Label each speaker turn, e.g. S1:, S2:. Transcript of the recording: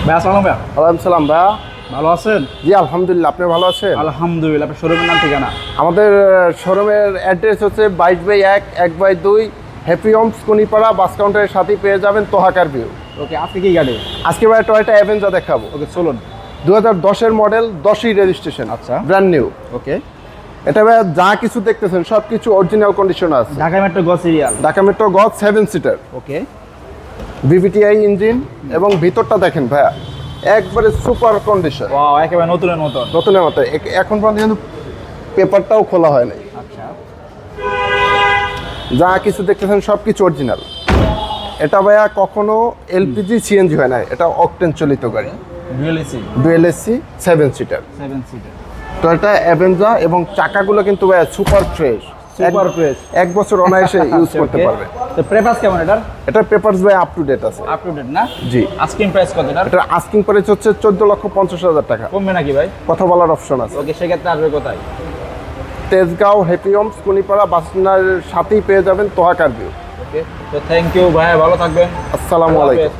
S1: ভাই আসসালামু আলাইকুম।
S2: ওয়ালাইকুম সালাম ভাইয়া।
S1: ভালো আছেন?
S2: জি আলহামদুলিল্লাহ, আপনি ভালো আছেন?
S1: আলহামদুলিল্লাহ। আপনার শোরুমের নাম ঠিকানা?
S2: আমাদের শোরুমের অ্যাড্রেস হচ্ছে 22/1 1/2 হ্যাপি হোমস কুনিপাড়া বাস কাউন্টারের সাথেই পেয়ে যাবেন তোহাকার ভিউ।
S1: ওকে, আজকে কি গাড়ি?
S2: আজকে ভাই টয়োটা অ্যাভেঞ্জার দেখাবো।
S1: ওকে চলুন।
S2: 2010-এর মডেল, 10ই রেজিস্ট্রেশন,
S1: আচ্ছা।
S2: Brand new.
S1: ওকে,
S2: এটা ভাই যা কিছু দেখতেছেন সব কিছু অরিজিনাল কন্ডিশন আছে।
S1: ঢাকা মেট্রো গ সিরিয়াল।
S2: ঢাকা মেট্রো গজ 7 সিটার,
S1: ওকে,
S2: ভিভিটিআই ইঞ্জিন এবং ভিতরটা দেখেন ভাইয়া একবারে সুপার কন্ডিশন,
S1: ওয়াও, একেবারে নতুনের মতন।
S2: নতুনের মতো। এখন পর্যন্ত কিন্তু পেপারটাও খোলা হয় নাই।
S1: আচ্ছা,
S2: যা কিছু দেখতেছেন সব কিছু অরিজিনাল। এটা ভাইয়া কখনো এলপিজি সিএনজি হয় না, এটা অকটেন চালিত গাড়ি,
S1: dual AC,
S2: dual AC 7 seater.
S1: 7 seater.
S2: Toyota Avenger এবং চাকাগুলো কিন্তু ভাইয়া সুপার ফ্রেশ,
S1: সুপার ফ্রেশ।
S2: এক বছর অনায়াসে ইউজ করতে পারবে।
S1: তো পেপারস কেমন এটার?
S2: এটার পেপারস ভাই আপ টু ডেট আছে।
S1: আপ টু ডেট না?
S2: জি।
S1: আস্কিং প্রাইস কত এটার?
S2: এটার আস্কিং প্রাইস হচ্ছে 14,50,000 টাকা।
S1: কমবে নাকি ভাই?
S2: কথা বলার অপশন আছে।
S1: ওকে, সেক্ষেত্রে আসবে কোথায়?
S2: তেজগাঁও হ্যাপি হোমস কুনিপাড়া বাস স্ট্যান্ডের সাথেই পেয়ে যাবেন তোহাকার ভিউ।
S1: ওকে, তো থ্যাংক ইউ ভাই, ভালো থাকবেন।
S2: আসসালামু আলাইকুম।